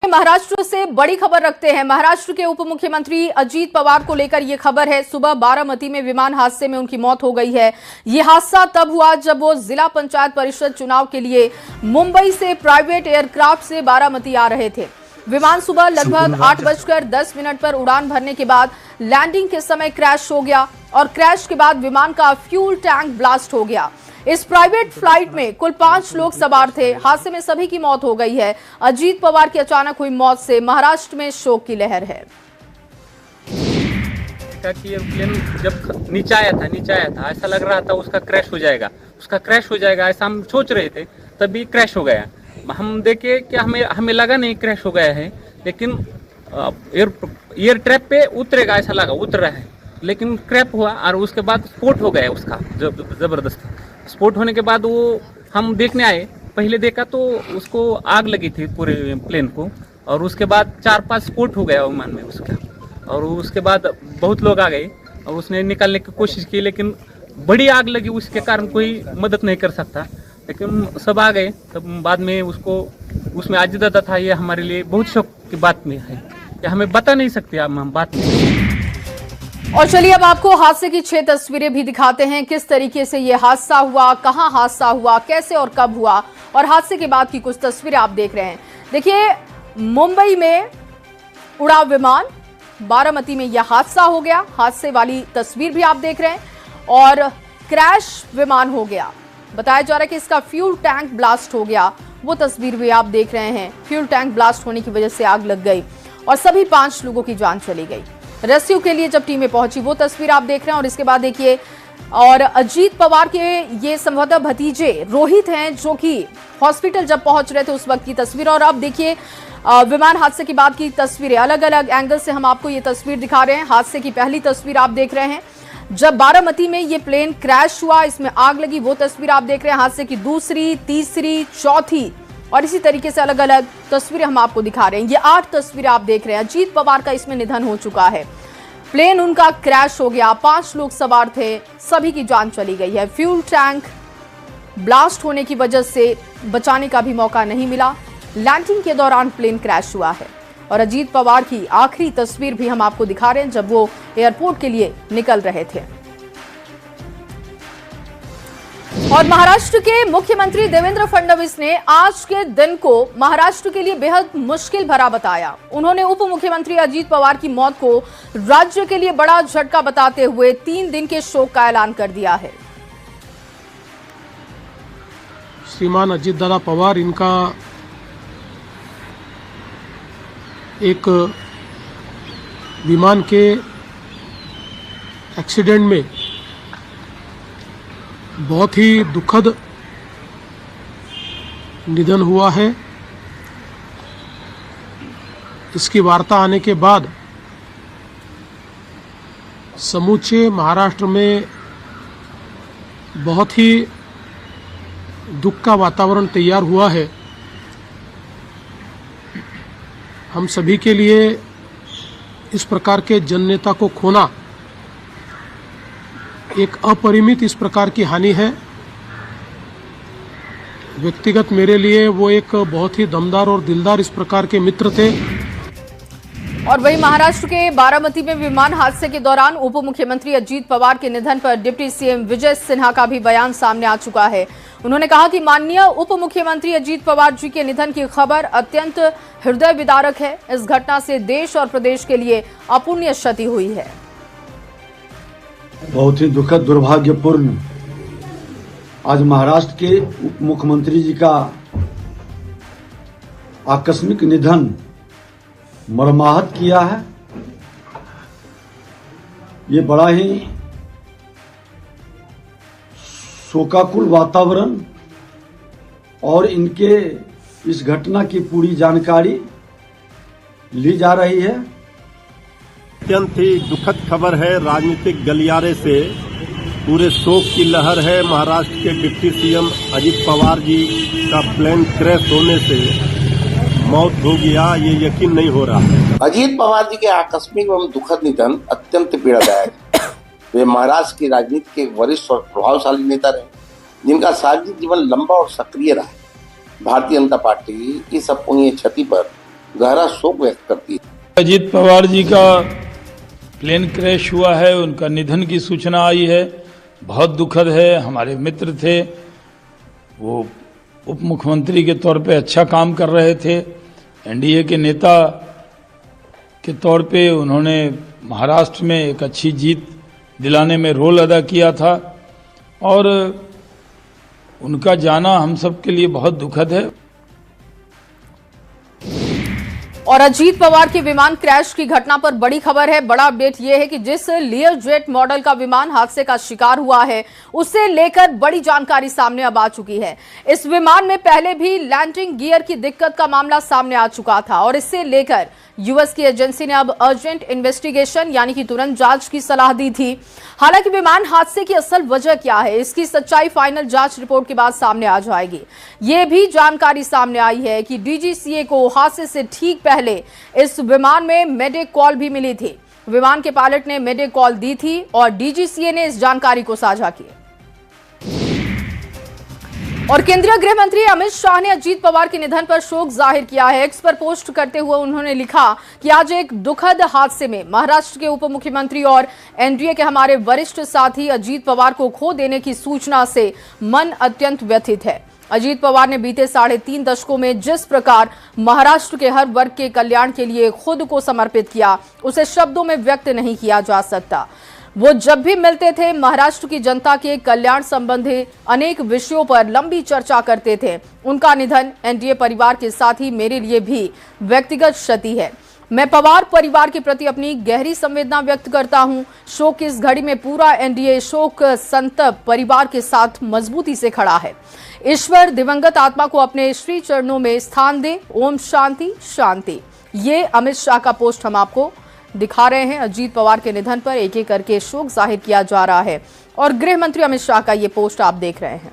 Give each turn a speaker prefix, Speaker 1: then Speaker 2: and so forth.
Speaker 1: महाराष्ट्र से बड़ी खबर रखते हैं। महाराष्ट्र के उप मुख्यमंत्री अजीत पवार को लेकर यह खबर है। सुबह बारामती में विमान हादसे में उनकी मौत हो गई है। यह हादसा तब हुआ जब वो जिला पंचायत परिषद चुनाव के लिए मुंबई से प्राइवेट एयरक्राफ्ट से बारामती आ रहे थे। विमान सुबह लगभग 8:10 पर उड़ान भरने के बाद लैंडिंग के समय क्रैश हो गया और क्रैश के बाद विमान का फ्यूल टैंक ब्लास्ट हो गया। इस प्राइवेट फ्लाइट में कुल 5 लोग सवार थे। हादसे में सभी की मौत हो गई है। अजीत पवार की अचानक हुई मौत से महाराष्ट्र में शोक की लहर है।
Speaker 2: कि प्लेन जब नीचे आया था ऐसा लग रहा था उसका क्रैश हो जाएगा ऐसा हम सोच रहे थे, तभी क्रैश हो गया। हम देखे कि हमें लगा नहीं क्रैश हो गया है, लेकिन एयर ट्रैप पे उतरेगा ऐसा लगा, उतर रहा है, लेकिन क्रैश हुआ और उसके बाद स्फोट हो गया उसका जबरदस्त। स्फोट होने के बाद वो हम देखने आए, पहले देखा तो उसको आग लगी थी पूरे प्लेन को, और उसके बाद 4-5 स्फोट हो गया विमान में उसका, और उसके बाद बहुत लोग आ गए और उसने निकालने की कोशिश की, लेकिन बड़ी आग लगी, उसके कारण कोई मदद नहीं कर सकता, लेकिन सब आ गए। तब बाद में उसको उसमें आजिदा था। ये हमारे लिए बहुत शौक की बात में है, ये हमें बता नहीं सकते हम बात में।
Speaker 1: और चलिए अब आपको हादसे की 6 तस्वीरें भी दिखाते हैं। किस तरीके से यह हादसा हुआ, कहां हादसा हुआ, कैसे और कब हुआ, और हादसे के बाद की कुछ तस्वीरें आप देख रहे हैं। देखिए, मुंबई में उड़ा विमान, बारामती में यह हादसा हो गया। हादसे वाली तस्वीर भी आप देख रहे हैं, और क्रैश विमान हो गया। बताया जा रहा है कि इसका फ्यूल टैंक ब्लास्ट हो गया। वो तस्वीर भी आप देख रहे हैं। फ्यूल टैंक ब्लास्ट होने की वजह से आग लग गई और सभी 5 लोगों की जान चली गई। रेस्क्यू के लिए जब टीमें पहुंची, वो तस्वीर आप देख रहे हैं। और इसके बाद देखिए, और अजीत पवार के ये संभवतः भतीजे रोहित हैं, जो कि हॉस्पिटल जब पहुंच रहे थे उस वक्त की तस्वीर। और अब देखिए विमान हादसे के बाद की तस्वीरें, अलग अलग एंगल से हम आपको ये तस्वीर दिखा रहे हैं। हादसे की पहली तस्वीर आप देख रहे हैं जब बारामती में ये प्लेन क्रैश हुआ, इसमें आग लगी, वो तस्वीर आप देख रहे हैं। हादसे की दूसरी, तीसरी, चौथी, और इसी तरीके से अलग अलग तस्वीरें हम आपको दिखा रहे हैं। ये 8 तस्वीरें आप देख रहे हैं। अजीत पवार का इसमें निधन हो चुका है। प्लेन उनका क्रैश हो गया, 5 लोग सवार थे, सभी की जान चली गई है। फ्यूल टैंक ब्लास्ट होने की वजह से बचाने का भी मौका नहीं मिला। लैंडिंग के दौरान प्लेन क्रैश हुआ है। और अजीत पवार की आखिरी तस्वीर भी हम आपको दिखा रहे हैं जब वो एयरपोर्ट के लिए निकल रहे थे। और महाराष्ट्र के मुख्यमंत्री देवेंद्र फडणवीस ने आज के दिन को महाराष्ट्र के लिए बेहद मुश्किल भरा बताया। उन्होंने उप मुख्यमंत्री अजीत पवार की मौत को राज्य के लिए बड़ा झटका बताते हुए 3 दिन के शोक का ऐलान कर दिया है।
Speaker 3: श्रीमान अजीत दादा पवार, इनका एक विमान के एक्सीडेंट में बहुत ही दुखद निधन हुआ है। इसकी वार्ता आने के बाद समूचे महाराष्ट्र में बहुत ही दुख का वातावरण तैयार हुआ है। हम सभी के लिए इस प्रकार के जननेता को खोना एक अपरिमित इस प्रकार की हानि है। व्यक्तिगत मेरे लिए वो एक बहुत ही दमदार और दिलदार इस प्रकार के मित्र थे।
Speaker 1: और वहीं महाराष्ट्र के बारामती में विमान हादसे के दौरान उप मुख्यमंत्री अजीत पवार के निधन पर डिप्टी सीएम विजय सिन्हा का भी बयान सामने आ चुका है। उन्होंने कहा कि माननीय उप मुख्यमंत्री अजीत पवार जी के निधन की खबर अत्यंत हृदय विदारक है। इस घटना से देश और प्रदेश के लिए अपूर्णीय क्षति हुई है।
Speaker 4: बहुत ही दुखद, दुर्भाग्यपूर्ण आज महाराष्ट्र के उप मुख्यमंत्री जी का आकस्मिक निधन मर्माहत किया है। ये बड़ा ही शोकाकुल वातावरण, और इनके इस घटना की पूरी जानकारी ली जा रही है।
Speaker 5: अत्यंत ही दुखद खबर है। राजनीतिक गलियारे से पूरे शोक की लहर है। महाराष्ट्र के डिप्टी सीएम अजीत पवार जी का प्लेन क्रैश होने से मौत हो गया, ये यकीन नहीं हो रहा है।
Speaker 6: अजीत पवार जी के आकस्मिक एवं दुखद निधन अत्यंत पीड़ादायक है। वे महाराष्ट्र की राजनीति के वरिष्ठ और प्रभावशाली नेता रहे, जिनका सार्वजनिक जीवन लंबा और सक्रिय रहा। भारतीय जनता पार्टी इस अपूर्णीय क्षति पर गहरा शोक व्यक्त करती है।
Speaker 7: अजीत पवार जी का प्लेन क्रैश हुआ है, उनका निधन की सूचना आई है, बहुत दुखद है। हमारे मित्र थे, वो उप मुख्यमंत्री के तौर पे अच्छा काम कर रहे थे, एनडीए के नेता के तौर पे उन्होंने महाराष्ट्र में एक अच्छी जीत दिलाने में रोल अदा किया था और उनका जाना हम सब के लिए बहुत दुखद है।
Speaker 1: और अजीत पवार के विमान क्रैश की घटना पर बड़ी खबर है। बड़ा अपडेट यह है कि जिस लियर जेट मॉडल का विमान हादसे का शिकार हुआ है, उसे लेकर बड़ी जानकारी सामने अब आ चुकी है। इस विमान में पहले भी लैंडिंग गियर की दिक्कत का मामला सामने आ चुका था और इससे लेकर यूएस की एजेंसी ने अब अर्जेंट इन्वेस्टिगेशन यानी कि तुरंत जांच की सलाह दी थी। हालांकि विमान हादसे की असल वजह क्या है, इसकी सच्चाई फाइनल जांच रिपोर्ट के बाद सामने आ जाएगी। ये भी जानकारी सामने आई है कि डीजीसीए को हादसे से ठीक पहले इस विमान में मेडे कॉल भी मिली थी। विमान के पायलट ने मेडे कॉल दी थी और डीजीसीए ने इस जानकारी को साझा किया। और केंद्रीय गृह मंत्री अमित शाह ने अजीत पवार के निधन पर शोक जाहिर किया है। एक्स पर पोस्ट करते हुए उन्होंने लिखा कि आज एक दुखद हादसे में महाराष्ट्र के उप मुख्यमंत्री और एनडीए के हमारे वरिष्ठ साथी अजीत पवार को खो देने की सूचना से मन अत्यंत व्यथित है। अजीत पवार ने बीते 3.5 दशकों में जिस प्रकार महाराष्ट्र के हर वर्ग के कल्याण के लिए खुद को समर्पित किया, उसे शब्दों में व्यक्त नहीं किया जा सकता। वो जब भी मिलते थे, महाराष्ट्र की जनता के कल्याण संबंधी अनेक विषयों पर लंबी चर्चा करते थे। उनका निधन एनडीए परिवार के साथ ही मेरे लिए भी व्यक्तिगत क्षति है। मैं पवार परिवार के प्रति अपनी गहरी संवेदना व्यक्त करता हूं। शोक की इस घड़ी में पूरा एनडीए शोक संतप्त परिवार के साथ मजबूती से खड़ा है। ईश्वर दिवंगत आत्मा को अपने श्री चरणों में स्थान दे। ओम शांति शांति। ये अमित शाह का पोस्ट हम आपको दिखा रहे हैं। अजीत पवार के निधन पर एक एक करके शोक जाहिर किया जा रहा है और गृह मंत्री अमित शाह का ये पोस्ट आप देख रहे हैं।